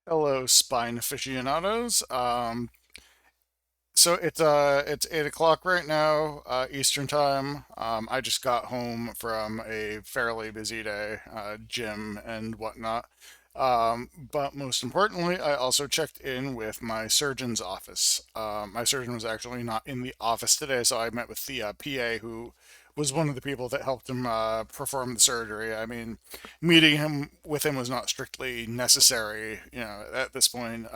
Hello, spine aficionados. So it's 8 o'clock right now, Eastern time. I just got home from a fairly busy day, gym and whatnot. But most importantly, I also checked in with my surgeon's office. My surgeon was actually not in the office today, so I met with the PA who was one of the people that helped him perform the surgery. I mean, meeting him with him was not strictly necessary, at this point.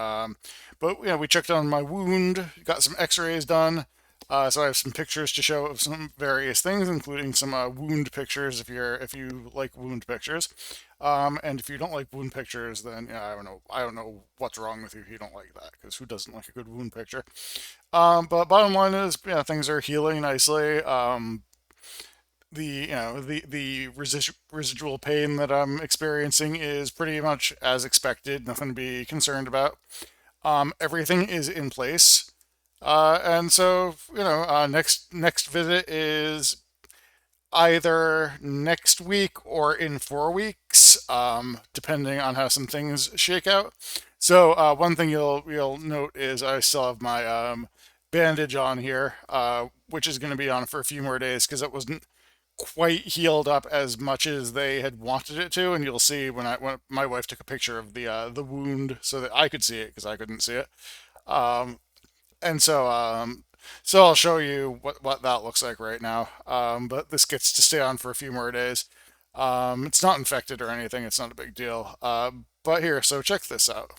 But we checked on my wound, got some X-rays done. So I have some pictures to show of some various things, including some wound pictures if you like wound pictures. And if you don't like wound pictures, then I don't know what's wrong with you if you don't like that, because who doesn't like a good wound picture? But bottom line is, things are healing nicely. The residual pain that I'm experiencing is pretty much as expected. Nothing to be concerned about. Everything is in place. And so, next visit is either next week or in 4 weeks, depending on how some things shake out. So, one thing you'll note is I still have my bandage on here, which is going to be on for a few more days because it wasn't quite healed up as much as they had wanted it to. And you'll see when my wife took a picture of the wound so that I could see it because I couldn't see it. Um, and so I'll show you what that looks like right now. But this gets to stay on for a few more days. It's not infected or anything. It's not a big deal. But here, so check this out.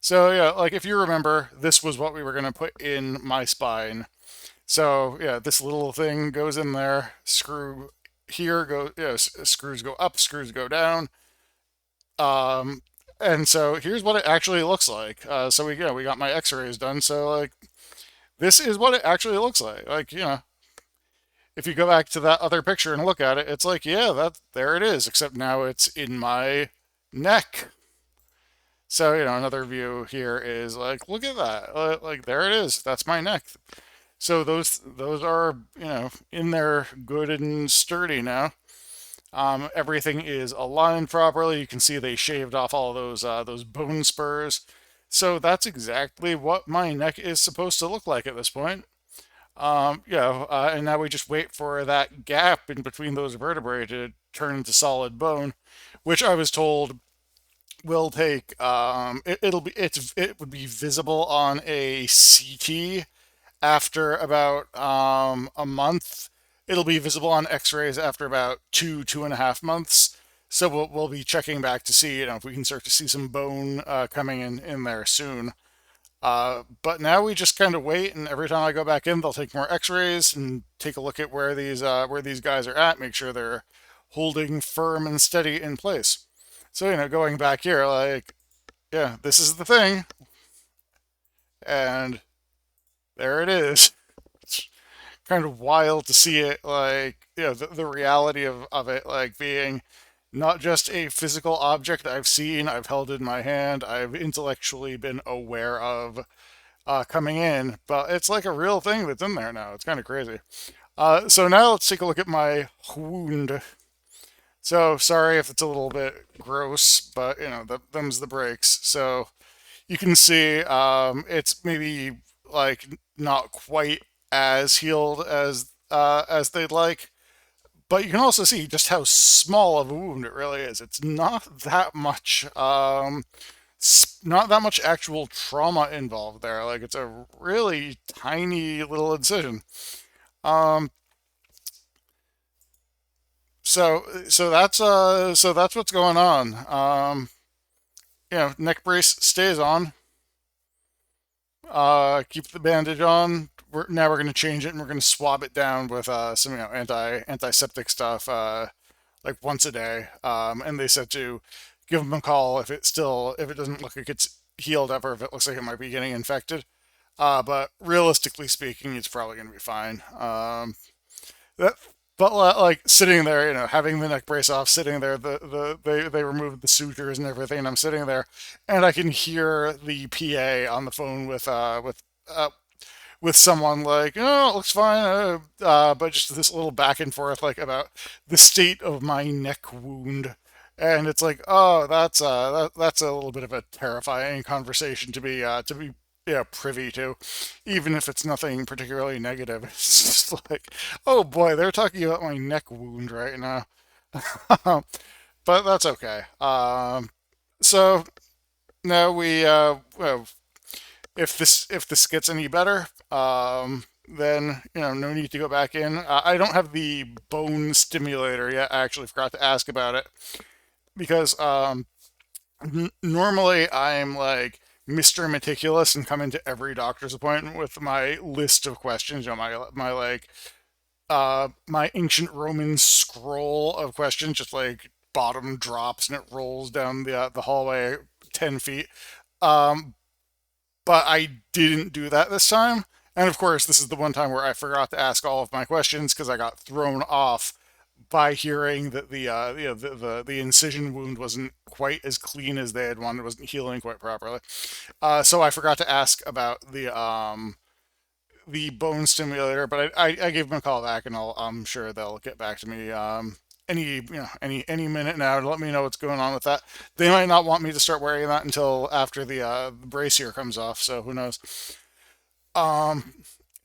So yeah, like if you remember, this was what we were gonna put in my spine. So yeah, this little thing goes in there. Screw here go. Yeah, screws go up, screws go down. Um, and so here's what it actually looks like. So we got my X-rays done. So like this is what it actually looks like. Like, if you go back to that other picture and look at it, it's like, yeah, that there it is, except now it's in my neck. So, another view here is like, look at that. Like there it is. That's my neck. So those are, in there good and sturdy now. Everything is aligned properly. You can see they shaved off all of those bone spurs. So that's exactly what my neck is supposed to look like at this point. And now we just wait for that gap in between those vertebrae to turn into solid bone, which I was told will take. It would be visible on a CT after about a month. It'll be visible on X-rays after about 2.5 months. So we'll be checking back to see, if we can start to see some bone coming in there soon. But now we just kind of wait, and every time I go back in, they'll take more X-rays and take a look at where these guys are at, make sure they're holding firm and steady in place. So going back here, like, yeah, this is the thing, and there it is. It's kind of wild to see it, like, the reality of it, like being not just a physical object that I've seen, I've held in my hand, I've intellectually been aware of coming in, but it's like a real thing that's in there now. It's kind of crazy. So now let's take a look at my wound. So sorry if it's a little bit gross, but them's the breaks. So you can see it's maybe like not quite as healed as they'd like, but you can also see just how small of a wound it really is. It's not that much actual trauma involved there. Like it's a really tiny little incision. Um, so that's what's going on. Neck brace stays on. Keep the bandage on. We're going to change it and we're going to swab it down with some antiseptic stuff like once a day. And they said to give them a call if it doesn't look like it's healed up or if it looks like it might be getting infected. But realistically speaking, it's probably going to be fine. That, but like sitting there, having the neck brace off, sitting there, they removed the sutures and everything. And I'm sitting there, and I can hear the PA on the phone with someone like, oh, it looks fine, but just this little back and forth like about the state of my neck wound. And it's like, oh, that's a little bit of a terrifying conversation to be privy to, even if it's nothing particularly negative. It's just like, oh boy, they're talking about my neck wound right now. But that's okay. So now well, if this gets any better, then no need to go back in. I don't have the bone stimulator yet. I actually forgot to ask about it because normally I'm like Mr. Meticulous and come into every doctor's appointment with my list of questions. My like my ancient Roman scroll of questions, just like bottom drops and it rolls down the hallway 10 feet. Um, but I didn't do that this time. And of course, this is the one time where I forgot to ask all of my questions because I got thrown off by hearing that the incision wound wasn't quite as clean as they had wanted, it wasn't healing quite properly. So I forgot to ask about the bone stimulator, but I gave them a call back, and I'm sure they'll get back to me any minute now to let me know what's going on with that. They might not want me to start wearing that until after the brace comes off, so who knows. Um,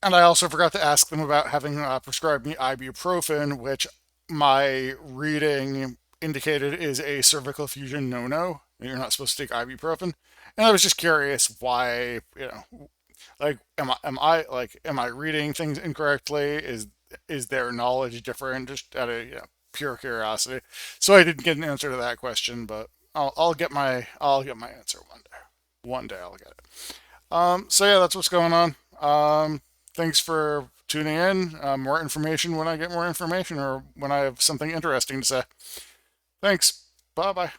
and I also forgot to ask them about having prescribed me ibuprofen, which my reading indicated is a cervical fusion no-no. You're not supposed to take ibuprofen. And I was just curious why, like, am I reading things incorrectly? Is their knowledge different? Just out of pure curiosity. So I didn't get an answer to that question, but I'll get my answer one day. One day I'll get it. So yeah, that's what's going on. Thanks for tuning in. More information when I get more information or when I have something interesting to say. Thanks. Bye bye.